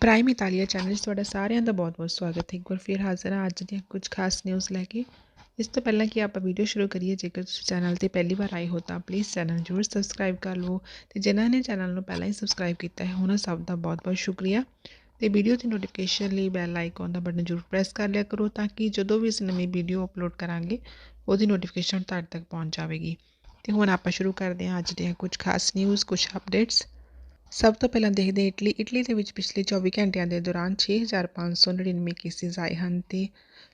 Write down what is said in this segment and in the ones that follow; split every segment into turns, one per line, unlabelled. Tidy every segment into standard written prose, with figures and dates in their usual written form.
Prime ਇਤਾਲੀਆ channel 'ਚ ਤੁਹਾਡਾ ਸਾਰਿਆਂ ਦਾ ਬਹੁਤ-ਬਹੁਤ ਸਵਾਗਤ ਹੈ। ਇੱਕ ਵਾਰ ਫਿਰ ਹਾਜ਼ਰ ਹਾਂ ਅੱਜ ਦੀਆਂ ਕੁਝ ਖਾਸ ਨਿਊਜ਼ ਲੈ ਕੇ। ਇਸ ਤੋਂ ਪਹਿਲਾਂ ਕਿ ਆਪਾਂ ਵੀਡੀਓ ਸ਼ੁਰੂ ਕਰੀਏ, ਜੇਕਰ ਤੁਸੀਂ ਚੈਨਲ 'ਤੇ ਪਹਿਲੀ ਵਾਰ ਆਏ ਹੋ ਤਾਂ ਪਲੀਜ਼ ਚੈਨਲ ਜ਼ਰੂਰ ਸਬਸਕ੍ਰਾਈਬ ਕਰ ਲਵੋ ਅਤੇ ਜਿਨ੍ਹਾਂ ਨੇ ਚੈਨਲ ਨੂੰ ਪਹਿਲਾਂ ਹੀ ਸਬਸਕ੍ਰਾਈਬ ਕੀਤਾ ਹੈ ਉਹਨਾਂ ਸਭ ਦਾ ਬਹੁਤ-ਬਹੁਤ ਸ਼ੁਕਰੀਆ। ਅਤੇ ਵੀਡੀਓ ਦੀ ਨੋਟੀਫਿਕੇਸ਼ਨ ਲਈ ਬੈਲ ਆਈਕਨ ਦਾ ਬਟਨ ਜ਼ਰੂਰ ਪ੍ਰੈਸ ਕਰ ਲਿਆ ਕਰੋ ਤਾਂ ਕਿ ਜਦੋਂ ਵੀ ਅਸੀਂ ਨਵੀਂ ਵੀਡੀਓ ਅਪਲੋਡ ਕਰਾਂਗੇ ਉਹਦੀ ਨੋਟੀਫਿਕੇਸ਼ਨ ਤੁਹਾਡੇ ਤੱਕ ਪਹੁੰਚ ਜਾਵੇਗੀ। ਅਤੇ ਹੁਣ ਆਪਾਂ ਸ਼ੁਰੂ ਕਰਦੇ ਹਾਂ ਅੱਜ ਦੀਆਂ ਕੁਝ ਖਾਸ ਨਿਊਜ਼, ਕੁਝ ਅਪਡੇਟਸ। ਸਭ ਤੋਂ ਪਹਿਲਾਂ ਦੇਖਦੇ ਹਾਂ ਇਟਲੀ ਦੇ ਵਿੱਚ ਪਿਛਲੇ 24 ਘੰਟਿਆਂ ਦੇ ਦੌਰਾਨ 6599 ਕੇਸਿਸ ਆਏ ਹਨ ਅਤੇ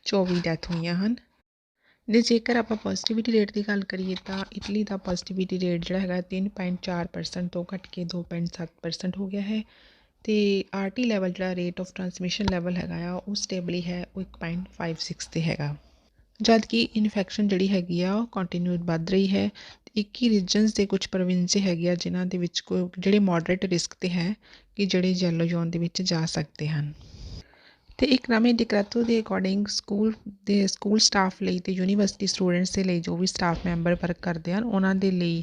24 ਡੈਥ ਹੋਈਆਂ ਹਨ। ਅਤੇ ਜੇਕਰ ਆਪਾਂ ਪੋਜ਼ੀਟਿਵਿਟੀ ਰੇਟ ਦੀ ਗੱਲ ਕਰੀਏ ਤਾਂ ਇਟਲੀ ਦਾ ਪੋਜ਼ੀਟਿਵਿਟੀ ਰੇਟ ਜਿਹੜਾ ਹੈਗਾ 3.4% ਤੋਂ ਘੱਟ ਕੇ 2.7% ਹੋ ਗਿਆ ਹੈ ਅਤੇ RT ਲੈਵਲ ਜਿਹੜਾ ਰੇਟ ਆਫ ਟਰਾਂਸਮਿਸ਼ਨ ਲੈਵਲ ਹੈਗਾ ਆ ਉਹ ਸਟੇਬਲੀ ਹੈ, ਉਹ 1.56 'ਤੇ ਹੈਗਾ। ਜਦ ਕਿ ਇਨਫੈਕਸ਼ਨ ਜਿਹੜੀ ਹੈਗੀ ਆ ਉਹ ਕੰਟੀਨਿਊ ਵੱਧ ਰਹੀ ਹੈ। 21 ਰੀਜਨਸ ਦੇ ਕੁਝ ਪ੍ਰੋਵਿੰਸ ਹੈਗੇ ਆ ਜਿਨ੍ਹਾਂ ਦੇ ਵਿੱਚ ਜਿਹੜੇ ਮੋਡਰੇਟ ਰਿਸਕ 'ਤੇ ਹੈ ਕਿ ਜਿਹੜੇ ਯੈਲੋ ਜ਼ੋਨ ਦੇ ਵਿੱਚ ਜਾ ਸਕਦੇ ਹਨ। ਅਤੇ ਇੱਕ ਨਵੇਂ ਡਿਕਰੈਟੋ ਦੇ ਅਕੋਰਡਿੰਗ ਸਕੂਲ ਸਟਾਫ ਲਈ ਅਤੇ ਯੂਨੀਵਰਸਿਟੀ ਸਟੂਡੈਂਟਸ ਦੇ ਲਈ ਜੋ ਵੀ ਸਟਾਫ ਮੈਂਬਰ ਵਰਕ ਕਰਦੇ ਹਨ ਉਹਨਾਂ ਦੇ ਲਈ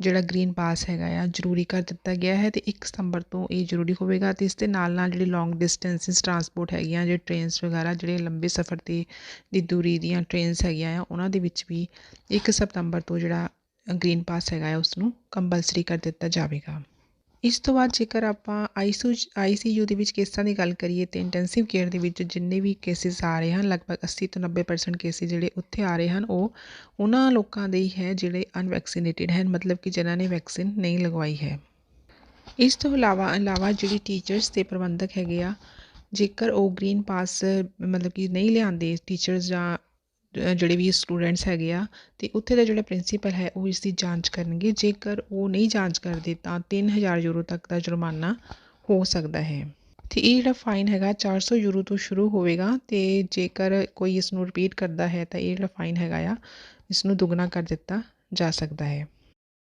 ਜਿਹੜਾ ਗ੍ਰੀਨ ਪਾਸ ਹੈਗਾ ਆ ਜ਼ਰੂਰੀ ਕਰ ਦਿੱਤਾ ਗਿਆ ਹੈ ਅਤੇ 1 ਸਤੰਬਰ ਤੋਂ ਇਹ ਜ਼ਰੂਰੀ ਹੋਵੇਗਾ। ਅਤੇ ਇਸ ਦੇ ਨਾਲ ਨਾਲ ਜਿਹੜੀ ਲੌਂਗ ਡਿਸਟੈਂਸਿਸ ਟਰਾਂਸਪੋਰਟ ਹੈਗੀਆਂ, ਜਿਹੜੇ ਟ੍ਰੇਨਸ ਵਗੈਰਾ ਜਿਹੜੇ ਲੰਬੇ ਸਫ਼ਰ ਦੀ ਦੂਰੀ ਦੀਆਂ ਟ੍ਰੇਨਸ ਹੈਗੀਆਂ ਆ ਉਹਨਾਂ ਦੇ ਵਿੱਚ ਵੀ 1 ਸਤੰਬਰ ਤੋਂ ਜਿਹੜਾ ਗ੍ਰੀਨ ਪਾਸ ਹੈਗਾ ਆ ਉਸਨੂੰ ਕੰਪਲਸਰੀ ਕਰ ਦਿੱਤਾ ਜਾਵੇਗਾ। ਇਸ ਤੋਂ ਬਾਅਦ ਜੇਕਰ ਆਪਾਂ ICU ਦੇ ਵਿੱਚ ਕੇਸਾਂ ਦੀ ਗੱਲ ਕਰੀਏ ਤਾਂ ਇੰਟੈਂਸਿਵ ਕੇਅਰ ਦੇ ਵਿੱਚ ਜਿੰਨੇ ਵੀ ਕੇਸਿਸ ਆ ਰਹੇ ਹਨ ਲਗਭਗ 80 ਤੋਂ 90% ਕੇਸਿਸ ਜਿਹੜੇ ਉੱਥੇ ਆ ਰਹੇ ਹਨ ਉਹ ਉਹਨਾਂ ਲੋਕਾਂ ਦੇ ਹੀ ਹੈ ਜਿਹੜੇ ਅਨਵੈਕਸੀਨੇਟਿਡ ਹਨ, ਮਤਲਬ ਕਿ ਜਿਨ੍ਹਾਂ ਨੇ ਵੈਕਸੀਨ ਨਹੀਂ ਲਗਵਾਈ ਹੈ। ਇਸ ਤੋਂ ਇਲਾਵਾ ਜਿਹੜੀ ਟੀਚਰਸ ਅਤੇ ਪ੍ਰਬੰਧਕ ਹੈਗੇ ਆ, ਜੇਕਰ ਉਹ ਗ੍ਰੀਨ ਪਾਸ ਮਤਲਬ ਕਿ ਨਹੀਂ ਲਿਆਉਂਦੇ ਟੀਚਰਸ ਜਾਂ ਜਿਹੜੇ ਵੀ ਸਟੂਡੈਂਟਸ ਹੈਗੇ ਆ ਅਤੇ ਉੱਥੇ ਦਾ ਜਿਹੜਾ ਪ੍ਰਿੰਸੀਪਲ ਹੈ ਉਹ ਇਸ ਦੀ ਜਾਂਚ ਕਰਨਗੇ। ਜੇਕਰ ਉਹ ਨਹੀਂ ਜਾਂਚ ਕਰਦੇ ਤਾਂ 3000 ਯੂਰੋ ਤੱਕ ਦਾ ਜੁਰਮਾਨਾ ਹੋ ਸਕਦਾ ਹੈ। ਅਤੇ ਇਹ ਜਿਹੜਾ ਫਾਈਨ ਹੈਗਾ 400 ਯੂਰੋ ਤੋਂ ਸ਼ੁਰੂ ਹੋਵੇਗਾ ਅਤੇ ਜੇਕਰ ਕੋਈ ਇਸ ਨੂੰ ਰਿਪੀਟ ਕਰਦਾ ਹੈ ਤਾਂ ਇਹ ਜਿਹੜਾ ਫਾਈਨ ਹੈਗਾ ਆ ਇਸ ਨੂੰ ਦੁੱਗਣਾ ਕਰ ਦਿੱਤਾ ਜਾ ਸਕਦਾ ਹੈ।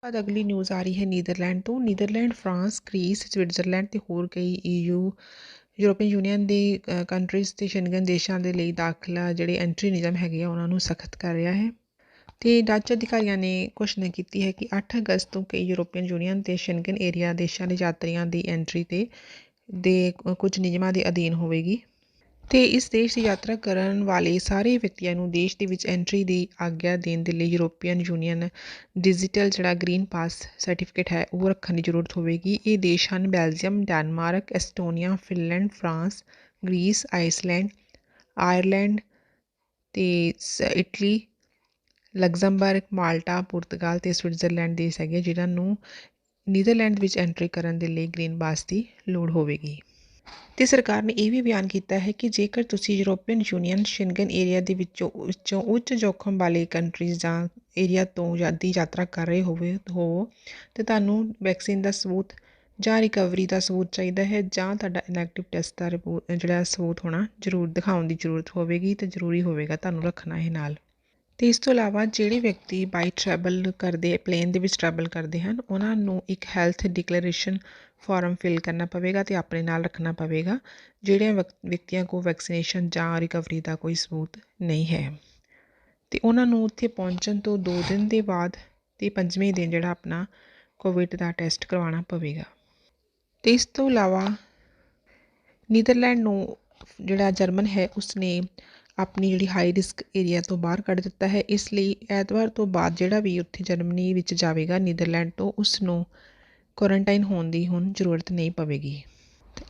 ਬਾਅਦ ਅਗਲੀ ਨਿਊਜ਼ ਆ ਰਹੀ ਹੈ ਨੀਦਰਲੈਂਡ ਤੋਂ। ਨੀਦਰਲੈਂਡ, ਫਰਾਂਸ, ਗ੍ਰੀਸ, ਸਵਿਟਜ਼ਰਲੈਂਡ ਅਤੇ ਹੋਰ ਕਈ ਯੂਰੋਪੀਅਨ ਯੂਨੀਅਨ ਦੇ ਕੰਟਰੀਜ਼ ਅਤੇ ਸ਼ੈਂਗਨ ਦੇਸ਼ਾਂ ਦੇ ਲਈ ਦਾਖਲਾ ਜਿਹੜੇ ਐਂਟਰੀ ਨਿਯਮ ਹੈਗੇ ਆ ਉਹਨਾਂ ਨੂੰ ਸਖਤ ਕਰ ਰਿਹਾ ਹੈ। ਅਤੇ ਡੱਚ ਅਧਿਕਾਰੀਆਂ ਨੇ ਘੋਸ਼ਣਾ ਕੀਤੀ ਹੈ ਕਿ 8 ਅਗਸਤ ਤੋਂ ਕਈ ਯੂਰੋਪੀਅਨ ਯੂਨੀਅਨ ਅਤੇ ਸ਼ੈਂਗਨ ਏਰੀਆ ਦੇਸ਼ਾਂ ਦੇ ਯਾਤਰੀਆਂ ਦੀ ਐਂਟਰੀ ਦੇ ਕੁਝ ਨਿਯਮਾਂ ਦੇ ਅਧੀਨ ਹੋਵੇਗੀ। ਅਤੇ ਇਸ ਦੇਸ਼ ਦੀ ਯਾਤਰਾ ਕਰਨ ਵਾਲੇ ਸਾਰੇ ਵਿਅਕਤੀਆਂ ਨੂੰ ਦੇਸ਼ ਦੇ ਵਿੱਚ ਐਂਟਰੀ ਦੀ ਆਗਿਆ ਦੇਣ ਦੇ ਲਈ ਯੂਰੋਪੀਅਨ ਯੂਨੀਅਨ ਡਿਜੀਟਲ ਜਿਹੜਾ ਗ੍ਰੀਨ ਪਾਸ ਸਰਟੀਫਿਕੇਟ ਹੈ ਉਹ ਰੱਖਣ ਦੀ ਜ਼ਰੂਰਤ ਹੋਵੇਗੀ। ਇਹ ਦੇਸ਼ ਹਨ Belgium, Denmark, Estonia, Finland, France, Greece, Iceland, Ireland ਅਤੇ ਇਟਲੀ, ਲਗਜ਼ਮਬਰਗ, ਮਾਲਟਾ, ਪੁਰਤਗਾਲ ਅਤੇ ਸਵਿਟਜ਼ਰਲੈਂਡ ਦੇਸ਼ ਹੈਗੇ ਜਿਨ੍ਹਾਂ ਨੂੰ ਨੀਦਰਲੈਂਡ ਵਿੱਚ ਐਂਟਰੀ ਕਰਨ ਦੇ ਲਈ ਗ੍ਰੀਨ ਪਾਸ ਦੀ ਲੋੜ ਹੋਵੇਗੀ। ਅਤੇ ਸਰਕਾਰ ਨੇ ਇਹ ਵੀ ਬਿਆਨ ਕੀਤਾ ਹੈ ਕਿ ਜੇਕਰ ਤੁਸੀਂ ਯੂਰੋਪੀਅਨ ਯੂਨੀਅਨ ਸ਼ੈਂਗਨ ਏਰੀਆ ਦੇ ਵਿੱਚੋਂ ਉੱਚ ਜੋਖਮ ਵਾਲੇ ਕੰਟਰੀਜ਼ ਜਾਂ ਏਰੀਆ ਤੋਂ ਦੀ ਯਾਤਰਾ ਕਰ ਰਹੇ ਹੋਵੋ ਅਤੇ ਤੁਹਾਨੂੰ ਵੈਕਸੀਨ ਦਾ ਸਬੂਤ ਜਾਂ ਰਿਕਵਰੀ ਦਾ ਸਬੂਤ ਚਾਹੀਦਾ ਹੈ ਜਾਂ ਤੁਹਾਡਾ ਇਨੈਕਟਿਵ ਟੈਸਟ ਦਾ ਜਿਹੜਾ ਸਬੂਤ ਹੋਣਾ ਜ਼ਰੂਰ ਦਿਖਾਉਣ ਦੀ ਜ਼ਰੂਰਤ ਹੋਵੇਗੀ ਅਤੇ ਜ਼ਰੂਰੀ ਹੋਵੇਗਾ ਤੁਹਾਨੂੰ ਰੱਖਣਾ ਇਹ ਨਾਲ। ਅਤੇ ਇਸ ਤੋਂ ਇਲਾਵਾ ਜਿਹੜੇ ਵਿਅਕਤੀ ਪਲੇਨ ਦੇ ਵਿੱਚ ਟਰੈਵਲ ਕਰਦੇ ਹਨ ਉਹਨਾਂ ਨੂੰ ਇੱਕ ਹੈਲਥ ਡਿਕਲੇਰੇਸ਼ਨ ਫਾਰਮ ਫਿਲ ਕਰਨਾ ਪਵੇਗਾ ਅਤੇ ਆਪਣੇ ਨਾਲ ਰੱਖਣਾ ਪਵੇਗਾ ਜਿਹੜਿਆਂ ਵਿਅਕਤੀਆਂ ਕੋਲ ਵੈਕਸੀਨੇਸ਼ਨ ਜਾਂ ਰਿਕਵਰੀ ਦਾ ਕੋਈ ਸਬੂਤ ਨਹੀਂ ਹੈ। ਅਤੇ ਉਹਨਾਂ ਨੂੰ ਉੱਥੇ ਪਹੁੰਚਣ ਤੋਂ 2 ਦਿਨ ਦੇ ਬਾਅਦ ਅਤੇ 5ਵੇਂ ਦਿਨ ਜਿਹੜਾ ਆਪਣਾ ਕੋਵਿਡ ਦਾ ਟੈਸਟ ਕਰਵਾਉਣਾ ਪਵੇਗਾ। ਅਤੇ ਇਸ ਤੋਂ ਇਲਾਵਾ ਨੀਦਰਲੈਂਡ ਨੂੰ ਜਿਹੜਾ ਜਰਮਨ ਹੈ ਉਸਨੇ ਆਪਣੀ ਜਿਹੜੀ ਹਾਈ ਰਿਸਕ ਏਰੀਆ ਤੋਂ ਬਾਹਰ ਕੱਢ ਦਿੱਤਾ ਹੈ। ਇਸ ਲਈ ਐਤਵਾਰ ਤੋਂ ਬਾਅਦ ਜਿਹੜਾ ਵੀ ਉੱਥੇ ਜਰਮਨੀ ਵਿੱਚ ਜਾਵੇਗਾ ਨੀਦਰਲੈਂਡ ਤੋਂ ਉਸ ਨੂੰ ਕੁਆਰੰਟਾਈਨ ਹੋਣ ਦੀ ਹੁਣ ਜ਼ਰੂਰਤ ਨਹੀਂ ਪਵੇਗੀ।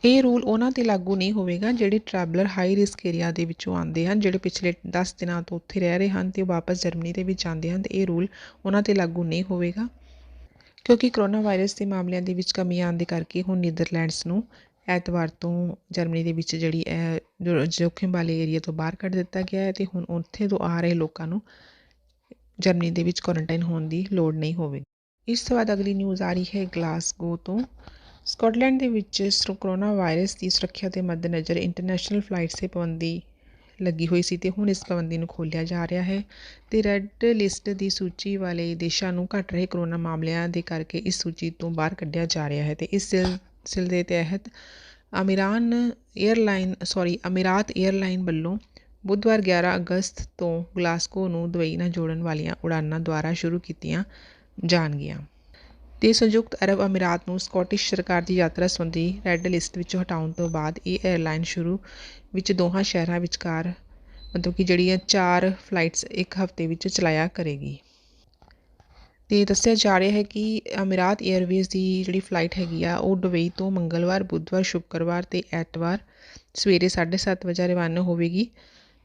ਇਹ ਰੂਲ ਉਹਨਾਂ 'ਤੇ ਲਾਗੂ ਨਹੀਂ ਹੋਵੇਗਾ ਜਿਹੜੇ ਟਰੈਵਲਰ ਹਾਈ ਰਿਸਕ ਏਰੀਆ ਦੇ ਵਿੱਚੋਂ ਆਉਂਦੇ ਹਨ, ਜਿਹੜੇ ਪਿਛਲੇ 10 ਦਿਨਾਂ ਤੋਂ ਉੱਥੇ ਰਹਿ ਰਹੇ ਹਨ ਅਤੇ ਵਾਪਸ ਜਰਮਨੀ ਦੇ ਵਿੱਚ ਆਉਂਦੇ ਹਨ। ਅਤੇ ਇਹ ਰੂਲ ਉਹਨਾਂ 'ਤੇ ਲਾਗੂ ਨਹੀਂ ਹੋਵੇਗਾ ਕਿਉਂਕਿ ਕਰੋਨਾ ਵਾਇਰਸ ਦੇ ਮਾਮਲਿਆਂ ਦੇ ਵਿੱਚ ਕਮੀ ਆਉਣ ਦੇ ਕਰਕੇ ਹੁਣ ਨੀਦਰਲੈਂਡਸ ਨੂੰ ਐਤਵਾਰ ਤੋਂ ਜਰਮਨੀ ਦੇ ਵਿੱਚ ਜਿਹੜੀ ਜੋਖਿਮ ਵਾਲੇ ਏਰੀਆ ਤੋਂ ਬਾਹਰ ਕੱਢ ਦਿੱਤਾ ਗਿਆ ਹੈ ਅਤੇ ਹੁਣ ਉੱਥੇ ਤੋਂ ਆ ਰਹੇ ਲੋਕਾਂ ਨੂੰ ਜਰਮਨੀ ਦੇ ਵਿੱਚ ਕੁਆਰੰਟਾਈਨ ਹੋਣ ਦੀ ਲੋੜ ਨਹੀਂ ਹੋਵੇਗੀ। ਇਸ ਤੋਂ ਬਾਅਦ ਅਗਲੀ ਨਿਊਜ਼ ਆ ਰਹੀ ਹੈ ਗਲਾਸਗੋ ਤੋਂ। ਸਕਾਟਲੈਂਡ ਦੇ ਵਿੱਚ ਕਰੋਨਾ ਵਾਇਰਸ ਦੀ ਸੁਰੱਖਿਆ ਦੇ ਮੱਦੇਨਜ਼ਰ ਇੰਟਰਨੈਸ਼ਨਲ ਫਲਾਈਟਸ 'ਤੇ ਪਾਬੰਦੀ ਲੱਗੀ ਹੋਈ ਸੀ ਅਤੇ ਹੁਣ ਇਸ ਪਾਬੰਦੀ ਨੂੰ ਖੋਲ੍ਹਿਆ ਜਾ ਰਿਹਾ ਹੈ। ਅਤੇ ਰੈੱਡ ਲਿਸਟ ਦੀ ਸੂਚੀ ਵਾਲੇ ਦੇਸ਼ਾਂ ਨੂੰ ਘਟ ਰਹੇ ਕਰੋਨਾ ਮਾਮਲਿਆਂ ਦੇ ਕਰਕੇ ਇਸ ਸੂਚੀ ਤੋਂ ਬਾਹਰ ਕੱਢਿਆ ਜਾ ਰਿਹਾ ਹੈ। ਅਤੇ ਇਸ ਸਿਲਸਿਲੇ ਦੇ ਤਹਿਤ ਅਮੀਰਾਤ ਏਅਰਲਾਈਨ ਵੱਲੋਂ ਬੁੱਧਵਾਰ 11 ਅਗਸਤ ਤੋਂ ਗਲਾਸਗੋ ਨੂੰ ਦੁਬਈ ਨਾਲ ਜੋੜਨ ਵਾਲੀਆਂ ਉਡਾਣਾਂ ਦੁਬਾਰਾ ਸ਼ੁਰੂ ਕੀਤੀਆਂ ਜਾਣਗੀਆਂ। ਤੇ ਸੰਯੁਕਤ ਅਰਬ ਅਮੀਰਾਤ ਨੂੰ ਸਕੌਟਿਸ਼ ਸਰਕਾਰ ਦੀ ਯਾਤਰਾ ਸੰਬੰਧੀ ਰੈੱਡ ਲਿਸਟ ਵਿੱਚੋਂ ਹਟਾਉਣ ਤੋਂ ਬਾਅਦ ਇਹ ਏਅਰਲਾਈਨ ਸ਼ੁਰੂ ਵਿੱਚ ਦੋਹਾਂ ਸ਼ਹਿਰਾਂ ਵਿਚਕਾਰ ਮਤਲਬ ਕਿ ਜਿਹੜੀਆਂ 4 ਫਲਾਈਟਸ ਇੱਕ ਹਫ਼ਤੇ ਵਿੱਚ ਚਲਾਇਆ ਕਰੇਗੀ। ਤੇ ਦੱਸਿਆ ਜਾ ਰਿਹਾ ਹੈ ਕਿ ਅਮੀਰਾਤ ਏਅਰਵੇਜ਼ ਦੀ ਜਿਹੜੀ ਫਲਾਈਟ ਹੈਗੀ ਆ ਉਹ ਦੁਬਈ ਤੋਂ ਮੰਗਲਵਾਰ, ਬੁੱਧਵਾਰ, ਸ਼ੁੱਕਰਵਾਰ ਤੇ ਐਤਵਾਰ ਸਵੇਰੇ 7:30 ਵਜੇ ਰਵਾਨਾ ਹੋਵੇਗੀ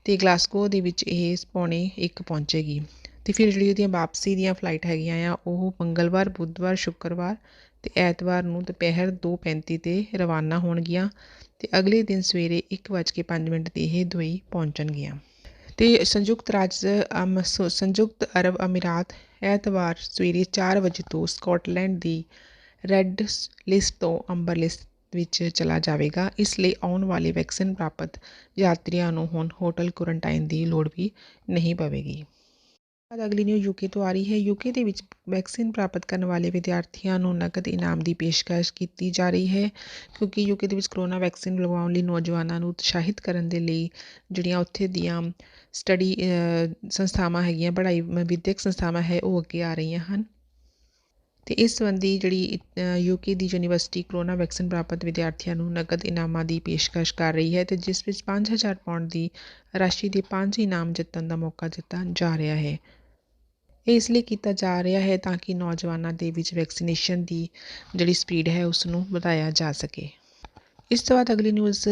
ਤੇ ਗਲਾਸਗੋ ਦੇ ਵਿੱਚ ਇਹ ਪੌਣੇ 1 ਪਹੁੰਚੇਗੀ। ਤੇ ਫਿਰ ਜਿਹੜੀ ਉਹਦੀਆਂ ਵਾਪਸੀ ਦੀਆਂ ਫਲਾਈਟ ਹੈਗੀਆਂ ਆ ਉਹ ਮੰਗਲਵਾਰ, ਬੁੱਧਵਾਰ, ਸ਼ੁੱਕਰਵਾਰ ਤੇ ਐਤਵਾਰ ਨੂੰ ਦੁਪਹਿਰ 2:35 ਤੇ ਰਵਾਨਾ ਹੋਣਗੀਆਂ ਤੇ ਅਗਲੇ ਦਿਨ ਸਵੇਰੇ 1:05 ਤੇ ਇਹ ਦੁਬਈ ਪਹੁੰਚਣਗੀਆਂ। ਤੇ ਸੰਯੁਕਤ ਅਰਬ ਅਮੀਰਾਤ ਐਤਵਾਰ ਸਵੇਰੇ 4 ਵਜੇ ਤੋਂ ਸਕਾਟਲੈਂਡ ਦੀ ਰੈੱਡ ਲਿਸਟ ਤੋਂ ਅੰਬਰ ਲਿਸਟ ਵਿੱਚ ਚਲਾ ਜਾਵੇਗਾ। ਇਸ ਲਈ ਆਉਣ ਵਾਲੇ ਵੈਕਸੀਨ ਪ੍ਰਾਪਤ ਯਾਤਰੀਆਂ ਨੂੰ ਹੁਣ ਹੋਟਲ ਕੁਆਰੰਟਾਈਨ ਦੀ ਲੋੜ ਵੀ ਨਹੀਂ ਪਵੇਗੀ। ਅਗਲੀ ਨਿਊਜ਼ ਯੂਕੇ ਤੋਂ ਆ ਰਹੀ ਹੈ। ਯੂਕੇ ਦੇ ਵਿੱਚ ਵੈਕਸੀਨ ਪ੍ਰਾਪਤ ਕਰਨ ਵਾਲੇ ਵਿਦਿਆਰਥੀਆਂ ਨੂੰ ਨਕਦ ਇਨਾਮ ਦੀ ਪੇਸ਼ਕਸ਼ ਕੀਤੀ ਜਾ ਰਹੀ ਹੈ, ਕਿਉਂਕਿ ਯੂਕੇ ਦੇ ਵਿੱਚ ਕਰੋਨਾ ਵੈਕਸੀਨ ਲਗਵਾਉਣ ਲਈ ਨੌਜਵਾਨਾਂ ਨੂੰ ਉਤਸ਼ਾਹਿਤ ਕਰਨ ਦੇ ਲਈ ਜਿਹੜੀਆਂ ਉੱਥੇ ਦੀਆਂ ਸਟੱਡੀ ਸੰਸਥਾਵਾਂ ਹੈਗੀਆਂ, ਪੜ੍ਹਾਈ ਵਿੱਦਿਅਕ ਸੰਸਥਾਵਾਂ ਹੈ, ਉਹ ਅੱਗੇ ਆ ਰਹੀਆਂ ਹਨ। ਤੇ ਇਸ ਸੰਬੰਧੀ ਜਿਹੜੀ ਯੂਕੇ ਦੀ ਯੂਨੀਵਰਸਿਟੀ ਕਰੋਨਾ ਵੈਕਸੀਨ ਪ੍ਰਾਪਤ ਵਿਦਿਆਰਥੀਆਂ ਨੂੰ ਨਕਦ ਇਨਾਮਾਂ ਦੀ ਪੇਸ਼ਕਸ਼ ਕਰ ਰਹੀ ਹੈ ਤੇ ਜਿਸ ਵਿੱਚ 5000 ਪਾਉਂਡ ਦੀ ਰਾਸ਼ੀ ਦੇ 5 ਇਨਾਮ ਜਿੱਤਣ ਦਾ ਮੌਕਾ ਦਿੱਤਾ ਜਾ ਰਿਹਾ ਹੈ। ਇਹ ਇਸ ਲਈ ਕੀਤਾ ਜਾ ਰਿਹਾ ਹੈ ਤਾਂ ਕਿ ਨੌਜਵਾਨਾਂ ਦੇ ਵਿੱਚ ਵੈਕਸੀਨੇਸ਼ਨ ਦੀ ਜਿਹੜੀ ਸਪੀਡ ਹੈ ਉਸ ਨੂੰ ਵਧਾਇਆ ਜਾ ਸਕੇ। ਇਸ ਤੋਂ ਬਾਅਦ ਅਗਲੀ ਨਿਊਜ਼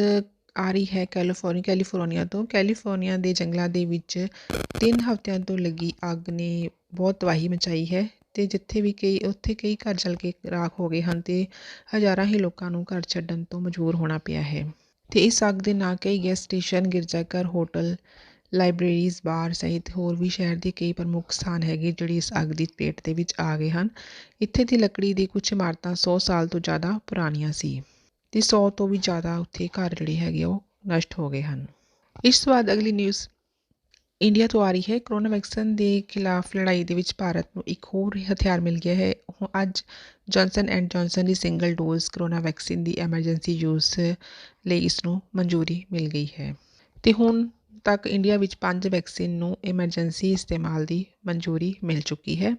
ਆ ਰਹੀ ਹੈ ਕੈਲੀਫੋਰਨੀਆ ਤੋਂ। ਕੈਲੀਫੋਰਨੀਆ ਦੇ ਜੰਗਲਾਂ ਦੇ ਵਿੱਚ 3 ਹਫ਼ਤਿਆਂ ਤੋਂ ਲੱਗੀ ਅੱਗ ਨੇ ਬਹੁਤ ਤਬਾਹੀ ਮਚਾਈ ਹੈ ਤੇ ਉੱਥੇ ਕਈ ਘਰ ਜਲ ਕੇ ਰਾਖ ਹੋ ਗਏ ਹਨ ਤੇ ਹਜ਼ਾਰਾਂ ਹੀ ਲੋਕਾਂ ਨੂੰ ਘਰ ਛੱਡਣ ਤੋਂ ਮਜਬੂਰ ਹੋਣਾ ਪਿਆ ਹੈ। ਤੇ ਇਸ ਅੱਗ ਦੇ ਨਾਲ ਕਈ ਗੈਸ ਸਟੇਸ਼ਨ, ਗਿਰਜਾਘਰ, ਹੋਟਲ, ਲਾਇਬ੍ਰੇਰੀਜ਼, ਬਾਰ ਸਹਿਤ ਹੋਰ ਵੀ ਸ਼ਹਿਰ ਦੇ ਕਈ ਪ੍ਰਮੁੱਖ ਸਥਾਨ ਹੈਗੇ ਜਿਹੜੀ ਇਸ ਅੱਗ ਦੀ ਚਪੇਟ ਦੇ ਵਿੱਚ ਆ ਗਏ ਹਨ। ਇੱਥੇ ਦੀ ਲੱਕੜੀ ਦੀ ਕੁਝ ਇਮਾਰਤਾਂ 100 ਸਾਲ ਤੋਂ ਜ਼ਿਆਦਾ ਪੁਰਾਣੀਆਂ ਸੀ ਤੇ 100 ਤੋਂ ਵੀ ਜ਼ਿਆਦਾ ਉੱਥੇ ਘਰ ਜਿਹੜੇ ਹੈਗੇ ਉਹ ਨਸ਼ਟ ਹੋ ਗਏ ਹਨ। ਇਸ ਤੋਂ ਬਾਅਦ ਅਗਲੀ ਨਿਊਜ਼ ਇੰਡੀਆ ਤੋਂ ਆ ਰਹੀ ਹੈ। ਕਰੋਨਾ ਵੈਕਸੀਨ ਦੇ ਖਿਲਾਫ ਲੜਾਈ ਦੇ ਵਿੱਚ ਭਾਰਤ ਨੂੰ ਇੱਕ ਹੋਰ ਹਥਿਆਰ ਮਿਲ ਗਿਆ ਹੈ। ਅੱਜ Johnson and Johnson the single dose corona vaccine the emergency use ਲਈ ਇਸ ਨੂੰ ਮਨਜ਼ੂਰੀ ਮਿਲ ਗਈ ਹੈ ਤੇ ਹੁਣ ਤੱਕ ਇੰਡੀਆ ਵਿੱਚ 5 ਵੈਕਸੀਨ ਨੂੰ ਐਮਰਜੈਂਸੀ ਇਸਤੇਮਾਲ ਦੀ ਮਨਜ਼ੂਰੀ ਮਿਲ ਚੁੱਕੀ ਹੈ।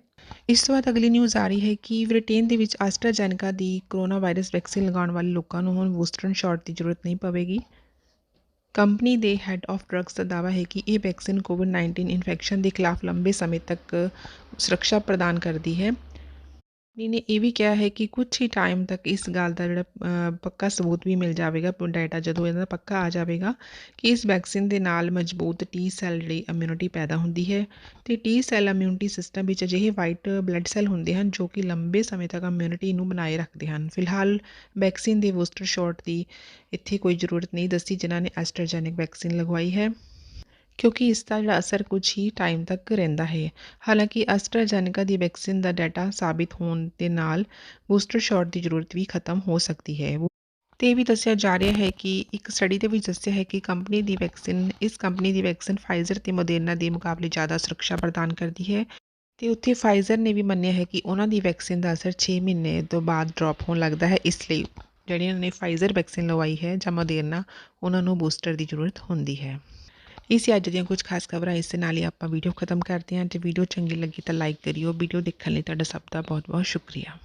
ਇਸ ਤੋਂ ਬਾਅਦ ਅਗਲੀ ਨਿਊਜ਼ ਆ ਰਹੀ ਹੈ ਕਿ ਬ੍ਰਿਟੇਨ ਦੇ ਵਿੱਚ ਐਸਟਰਾਜੈਨੇਕਾ ਦੀ ਕਰੋਨਾ ਵਾਇਰਸ ਵੈਕਸੀਨ ਲਗਾਉਣ ਵਾਲੇ ਲੋਕਾਂ ਨੂੰ ਹੁਣ ਬੂਸਟਰ ਸ਼ਾਟ ਦੀ ਜ਼ਰੂਰਤ ਨਹੀਂ ਪਵੇਗੀ। ਕੰਪਨੀ ਦੇ ਹੈੱਡ ਆਫ ਡਰੱਗਸ ਦਾ ਦਾਅਵਾ ਹੈ ਕਿ ਇਹ ਵੈਕਸੀਨ ਕੋਵਿਡ-19 ਇਨਫੈਕਸ਼ਨ ਦੇ ਖਿਲਾਫ ਲੰਬੇ ਸਮੇਂ ਤੱਕ ਸੁਰੱਖਿਆ ਪ੍ਰਦਾਨ ਕਰਦੀ ਹੈ। ਕੰਪਨੀ ਨੇ ਇਹ ਵੀ ਕਿਹਾ ਹੈ ਕਿ ਕੁਝ ਹੀ ਟਾਈਮ ਤੱਕ ਇਸ ਗੱਲ ਦਾ ਜਿਹੜਾ ਪੱਕਾ ਸਬੂਤ ਵੀ ਮਿਲ ਜਾਵੇਗਾ, ਡਾਟਾ ਜਦੋਂ ਇਹਦਾ ਪੱਕਾ ਆ ਜਾਵੇਗਾ ਕਿ ਇਸ ਵੈਕਸੀਨ ਦੇ ਨਾਲ ਮਜ਼ਬੂਤ ਟੀ ਸੈੱਲ ਜਿਹੜੀ ਇਮਿਊਨਿਟੀ ਪੈਦਾ ਹੁੰਦੀ ਹੈ ਤੇ ਟੀ ਸੈੱਲ ਇਮਿਊਨਿਟੀ ਸਿਸਟਮ ਵਿੱਚ ਅਜਿਹੇ ਵਾਈਟ ਬਲੱਡ ਸੈੱਲ ਹੁੰਦੇ ਹਨ ਜੋ ਕਿ ਲੰਬੇ ਸਮੇਂ ਤੱਕ ਇਮਿਊਨਿਟੀ ਨੂੰ ਬਣਾਏ ਰੱਖਦੇ ਹਨ। ਫਿਲਹਾਲ ਵੈਕਸੀਨ ਦੇ ਬੂਸਟਰ ਸ਼ਾਟ ਦੀ ਇੱਥੇ ਕੋਈ ਜ਼ਰੂਰਤ ਨਹੀਂ ਦੱਸੀ ਜਿਨ੍ਹਾਂ ਨੇ ਐਸਟਰਾਜੈਨੇਕਾ ਵੈਕਸੀਨ ਲਗਵਾਈ ਹੈ, ਕਿਉਂਕਿ ਇਸ ਦਾ ਜਿਹੜਾ ਅਸਰ ਕੁਝ ਹੀ ਟਾਈਮ ਤੱਕ ਰਹਿੰਦਾ ਹੈ। ਹਾਲਾਂਕਿ ਐਸਟਰਾਜੈਨੇਕਾ ਦੀ ਵੈਕਸੀਨ ਦਾ ਡਾਟਾ ਸਾਬਿਤ ਹੋਣ ਦੇ ਨਾਲ ਬੂਸਟਰ ਸ਼ਾਟ ਦੀ ਜ਼ਰੂਰਤ ਵੀ ਖਤਮ ਹੋ ਸਕਦੀ ਹੈ। ਤੇ ਇਹ ਵੀ ਦੱਸਿਆ ਜਾ ਰਿਹਾ ਹੈ ਕਿ ਇੱਕ ਸਟੱਡੀ ਦੇ ਵਿੱਚ ਦੱਸਿਆ ਹੈ ਕਿ ਇਸ ਕੰਪਨੀ ਦੀ ਵੈਕਸੀਨ ਫਾਈਜ਼ਰ ਤੇ ਮੋਡਰਨਾ ਦੇ ਮੁਕਾਬਲੇ ਜ਼ਿਆਦਾ ਸੁਰੱਖਿਆ ਪ੍ਰਦਾਨ ਕਰਦੀ ਹੈ ਤੇ ਉੱਥੇ ਫਾਈਜ਼ਰ ਨੇ ਵੀ ਮੰਨਿਆ ਹੈ ਕਿ ਉਹਨਾਂ ਦੀ ਵੈਕਸੀਨ ਦਾ ਅਸਰ 6 ਮਹੀਨੇ ਤੋਂ ਬਾਅਦ ਡ੍ਰੌਪ ਹੋਣ ਲੱਗਦਾ ਹੈ। ਇਸ ਲਈ ਜਿਹੜੀਆਂ ਨੇ ਫਾਈਜ਼ਰ ਵੈਕਸੀਨ ਲਗਵਾਈ ਹੈ ਜਾਂ ਮੋਡਰਨਾ, ਉਹਨਾਂ ਨੂੰ ਬੂਸਟਰ ਦੀ ਜ਼ਰੂਰਤ ਹੁੰਦੀ ਹੈ। ਇਹ ਸੀ ਅੱਜ ਦੀਆਂ ਕੁਝ ਖਾਸ ਖਬਰਾਂ। ਇਸ ਦੇ ਨਾਲ ਹੀ ਆਪਾਂ ਵੀਡੀਓ ਖਤਮ ਕਰਦੇ ਹਾਂ। ਜੇ ਵੀਡੀਓ ਚੰਗੀ ਲੱਗੀ ਤਾਂ ਲਾਈਕ ਕਰਿਓ। ਵੀਡੀਓ ਦੇਖਣ ਲਈ ਤੁਹਾਡਾ ਸਭ ਦਾ ਬਹੁਤ ਬਹੁਤ ਸ਼ੁਕਰੀਆ।